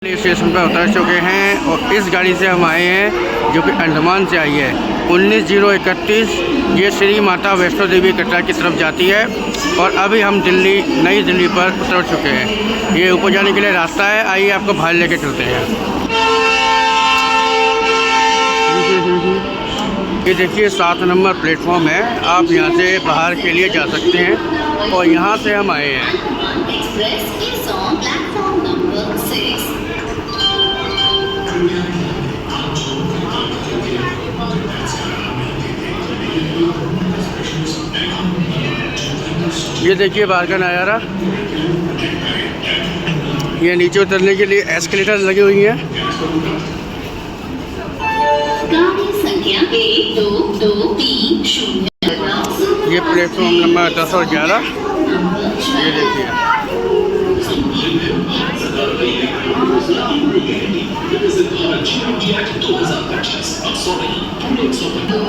Station पर उतर चुके हैं और इस गाड़ी से हम आए हैं जो कि अंडमान से आई है 19/031। ये श्री माता वैष्णो देवी कटरा की तरफ जाती है और अभी हम नई दिल्ली पर उतर चुके हैं। ये ऊपर जाने के लिए रास्ता है, आइए आपको बाहर लेके चलते हैं। ये देखिए 7 नंबर प्लेटफॉर्म है, आप यहाँ से बाहर के लिए जा सकते हैं और यहाँ से हम आए हैं। ये देखिए बाहर का नज़ारा। ये नीचे उतरने के लिए एस्केलेटर लगी हुई हैं। ये प्लेटफॉर्म नंबर 10 और 11। ये देखिए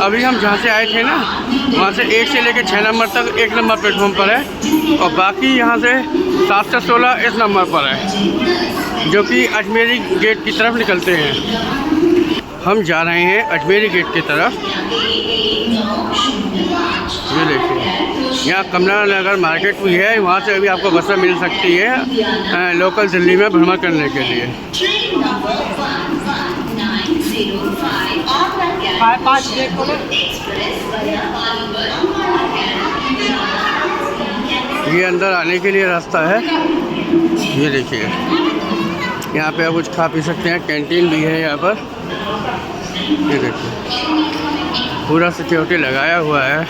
अभी हम जहाँ से आए थे ना, वहाँ से 1 से लेकर 6 नंबर तक 1 नंबर प्लेटफॉर्म पर है और बाकी यहाँ से 7 से 16 इस नंबर पर है, जो कि अजमेरी गेट की तरफ निकलते हैं। हम जा रहे हैं अजमेरी गेट की तरफ। ये देखिए यहाँ कमला नगर मार्केट भी है, वहाँ से अभी आपको बसें मिल सकती है लोकल दिल्ली में भ्रमण करने के लिए। ये अंदर आने के लिए रास्ता है। ये देखिए यहाँ पे आप कुछ खा पी सकते हैं, कैंटीन भी है यहाँ पर। ये देखिए पूरा सिक्योरिटी लगाया हुआ है।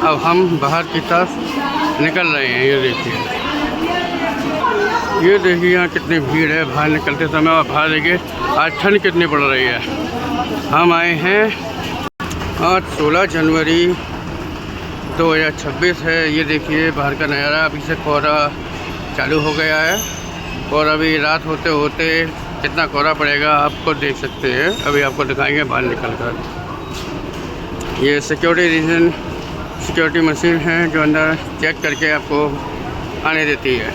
अब हम बाहर की तरफ निकल रहे हैं। ये देखिए यहाँ कितनी भीड़ है बाहर निकलते समय। और बाहर देखिए आज ठंड कितनी पड़ रही है। हम आए हैं आज 16 जनवरी 2026 है। ये देखिए बाहर का नज़ारा। अभी से कोहरा चालू हो गया है और अभी रात होते होते कितना कोहरा पड़ेगा आपको देख सकते हैं। अभी आपको दिखाएंगे बाहर निकल कर। ये सिक्योरिटी मशीन है जो अंदर चेक करके आपको आने देती है।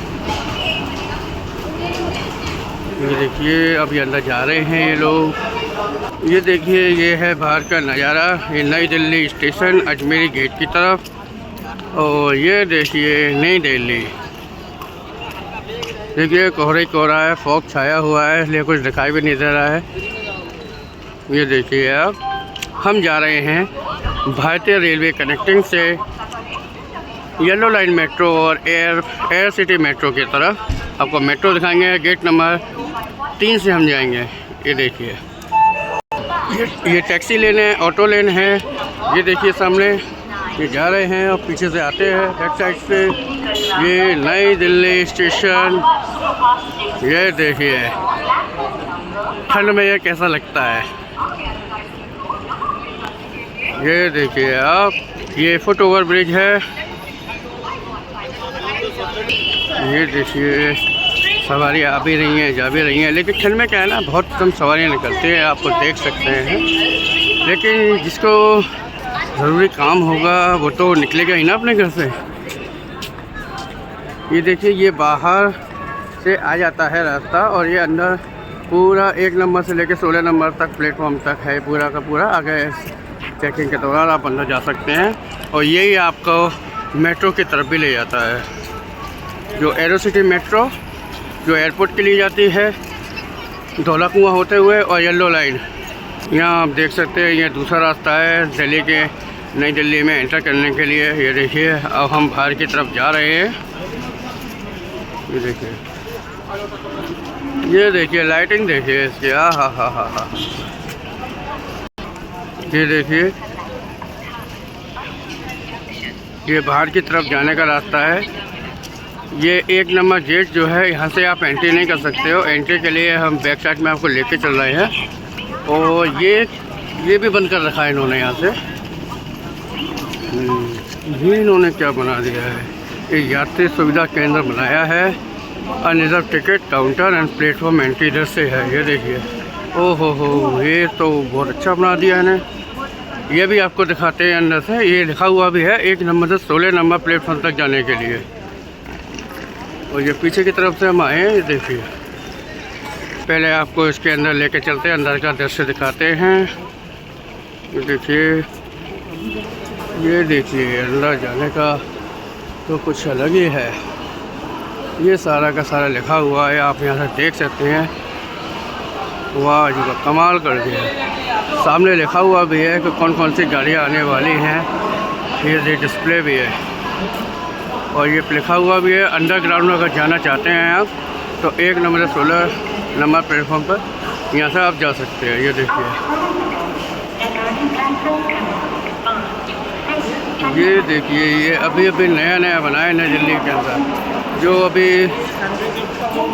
ये देखिए अभी अंदर जा रहे हैं ये लोग। ये देखिए ये है बाहर का नज़ारा। ये नई दिल्ली स्टेशन अजमेरी गेट की तरफ। और ये देखिए नई दिल्ली। देखिए कोहरा है, फॉग छाया हुआ है इसलिए कुछ दिखाई भी नहीं दे रहा है। ये देखिए अब हम जा रहे हैं भारतीय रेलवे कनेक्टिंग से येलो लाइन मेट्रो और एयर सिटी मेट्रो की तरफ। आपको मेट्रो दिखाएंगे। गेट नंबर 3 से हम जाएंगे। ये देखिए ये टैक्सी लेन है, ऑटो लेन है। ये देखिए सामने ये जा रहे हैं और पीछे से आते हैं बैक साइड से। ये नई दिल्ली स्टेशन। ये देखिए ठंड में ये कैसा लगता है। ये देखिए आप ये फुट ओवर ब्रिज है। ये देखिए सवारी आ भी रही हैं जा भी रही हैं, लेकिन ठंड में क्या है ना बहुत कम सवारियाँ निकलती हैं, आपको देख सकते हैं। लेकिन जिसको ज़रूरी काम होगा वो तो निकलेगा ही ना अपने घर से। ये देखिए ये बाहर से आ जाता है रास्ता और ये अंदर पूरा 1 नंबर से लेकर 16 नंबर तक प्लेटफॉर्म तक है पूरा का पूरा। आगे चेकिंग के दौरान आप अंदर जा सकते हैं और यही आपको मेट्रो की तरफ भी ले जाता है, जो एरो सिटी मेट्रो जो एयरपोर्ट के लिए जाती है धौला कुआं होते हुए। और येलो लाइन यहाँ आप देख सकते हैं। ये दूसरा रास्ता है दिल्ली के नई दिल्ली में एंटर करने के लिए। ये देखिए अब हम बाहर की तरफ जा रहे हैं। ये देखिए लाइटिंग देखिए इसकी। हा। ये देखिए ये बाहर की तरफ जाने का रास्ता है। ये 1 नंबर गेट जो है यहाँ से आप एंट्री नहीं कर सकते हो। एंट्री के लिए हम बैक साइड में आपको लेके चल रहे हैं। और ये भी बंद कर रखा है इन्होंने यहाँ से। ये इन्होंने क्या बना दिया है, एक यात्री सुविधा केंद्र बनाया है। Unreserved ticket counter and platform entry इधर से है। ये देखिए ओहो ये तो बहुत अच्छा बना दिया है इन्हें। ये भी आपको दिखाते हैं अंदर से। ये लिखा हुआ भी है 1 नंबर से 16 नंबर प्लेटफॉर्म तक जाने के लिए। और ये पीछे की तरफ से हम आए हैं। ये देखिए पहले आपको इसके अंदर लेके चलते हैं, अंदर का दृश्य दिखाते हैं। ये देखिए अंदर जाने का तो कुछ अलग ही है। ये सारा का सारा लिखा हुआ है, आप यहाँ से देख सकते हैं। वाह जी वाह, कमाल कर दिया। सामने लिखा हुआ भी है कि कौन कौन सी गाड़ियाँ आने वाली हैं। ये डिस्प्ले भी है और ये लिखा हुआ भी है। अंडरग्राउंड में अगर जाना चाहते हैं आप तो 1 नंबर 16 नंबर प्लेटफॉर्म पर यहाँ से आप जा सकते हैं। ये देखिए, ये देखिए, ये अभी नया बना है नई दिल्ली के अंदर। जो अभी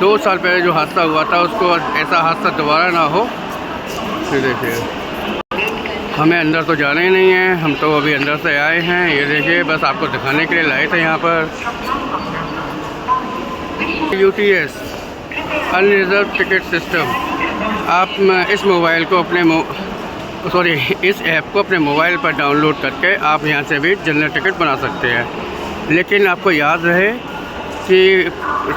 2 साल पहले जो हादसा हुआ था, उसको ऐसा हादसा दोबारा ना हो। ये देखिए, हमें अंदर तो जाना ही नहीं है, हम तो अभी अंदर से आए हैं। ये देखिए, बस आपको दिखाने के लिए लाए थे यहाँ पर। UTS unreserved ticket system. आप इस मोबाइल को इस ऐप को अपने मोबाइल पर डाउनलोड करके आप यहाँ से भी जनरल टिकट बना सकते हैं। लेकिन आपको याद रहे कि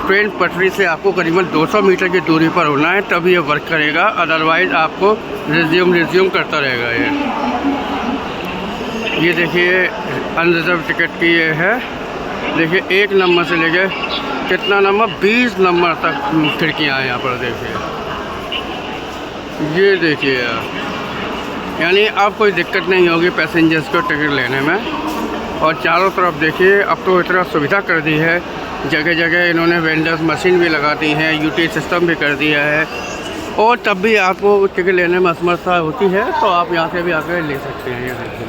ट्रेन पटरी से आपको करीबन 200 मीटर की दूरी पर होना है, तभी ये वर्क करेगा। अदरवाइज़ आपको रिज्यूम करता रहेगा। ये देखिए अनरिजर्व टिकट की ये है। देखिए 1 नंबर से लेके कितना नंबर 20 नंबर तक खिड़कियाँ हैं यहाँ पर। देखिए, ये देखिए, यानी आप कोई दिक्कत नहीं होगी पैसेंजर्स को टिकट लेने में। और चारों तरफ देखिए, अब तो इतना सुविधा कर दी है, जगह जगह इन्होंने वेंडर्स मशीन भी लगा दी है, UTS सिस्टम भी कर दिया है। और तब भी आपको टिकट लेने में असमर्थता होती है तो आप यहाँ से भी आकर ले सकते हैं। ये देखिए,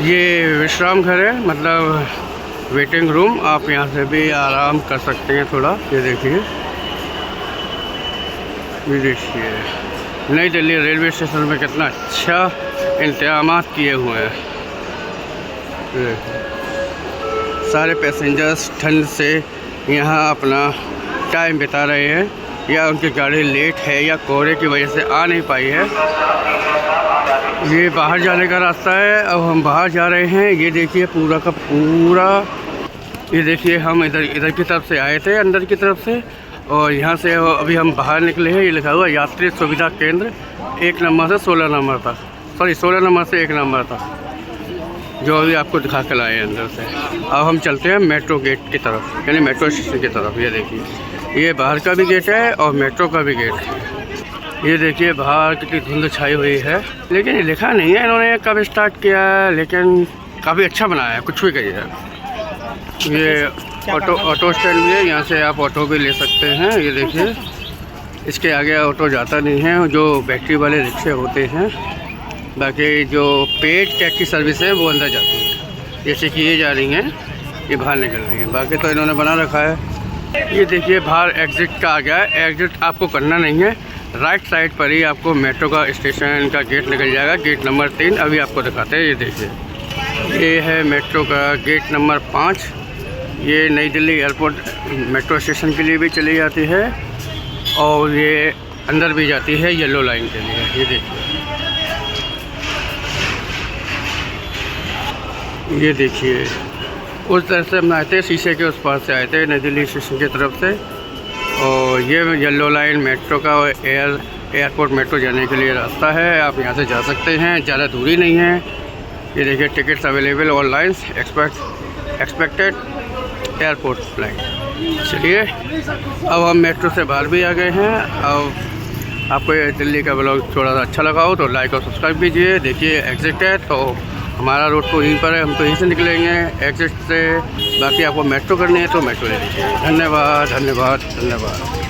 ये विश्राम घर है, मतलब वेटिंग रूम। आप यहाँ से भी आराम कर सकते हैं थोड़ा। ये देखिए, नई दिल्ली रेलवे स्टेशन में कितना अच्छा इंतजाम किए हुए हैं। सारे पैसेंजर्स ठंड से यहाँ अपना टाइम बिता रहे हैं, या उनकी गाड़ी लेट है या कोहरे की वजह से आ नहीं पाई है। ये बाहर जाने का रास्ता है, अब हम बाहर जा रहे हैं। ये देखिए पूरा का पूरा, ये देखिए हम इधर की तरफ से आए थे, अंदर की तरफ से, और यहाँ से अभी हम बाहर निकले हैं। ये लिखा हुआ यात्री सुविधा केंद्र 1 नंबर से 16 नंबर तक, 16 नंबर से 1 नंबर तक, जो अभी आपको दिखा के लाए हैं अंदर से। अब हम चलते हैं मेट्रो गेट की तरफ, यानी मेट्रो स्टेशन की तरफ। ये देखिए, ये बाहर का भी गेट है और मेट्रो का भी गेट है। ये देखिए बाहर कितनी धुंध छाई हुई है, लेकिन ये लिखा नहीं है इन्होंने कब स्टार्ट किया है, लेकिन काफ़ी अच्छा बनाया है, कुछ भी कहिए। ये ऑटो स्टैंड भी है, यहाँ से आप ऑटो भी ले सकते हैं। ये देखिए, इसके आगे ऑटो जाता नहीं है, जो बैटरी वाले रिक्शे होते हैं। बाकी जो पेड टैक्सी सर्विस है वो अंदर जाती है, जैसे कि ये जा रही हैं, ये बाहर निकल रही हैं। बाकी तो इन्होंने बना रखा है। ये देखिए बाहर एग्ज़िट का आ गया है। एग्ज़िट आपको करना नहीं है, राइट साइड पर ही आपको मेट्रो का स्टेशन का गेट निकल जाएगा, गेट नंबर 3। अभी आपको दिखाते हैं। ये देखिए, ये है मेट्रो का गेट नंबर 5। ये नई दिल्ली एयरपोर्ट मेट्रो स्टेशन के लिए भी चली जाती है और ये अंदर भी जाती है येलो लाइन के लिए। ये देखिए, उस तरह से हम आए थे, शीशे के उस पार से आए थे नई दिल्ली स्टेशन की तरफ से। और ये येलो लाइन मेट्रो का एयरपोर्ट मेट्रो जाने के लिए रास्ता है, आप यहाँ से जा सकते हैं, ज़्यादा दूरी नहीं है। ये देखिए tickets available all lines expected airport flight. चलिए अब हम मेट्रो से बाहर भी आ गए हैं। अब आपको ये दिल्ली का ब्लॉग थोड़ा सा अच्छा लगा हो तो लाइक और सब्सक्राइब कीजिए। देखिए एग्ज़िट है तो हमारा रोड तो यहीं पर है, हम तो यहीं से निकलेंगे एग्ज़िट से। बाकी आपको मेट्रो करनी है तो मेट्रो ले लीजिए। धन्यवाद धन्यवाद धन्यवाद।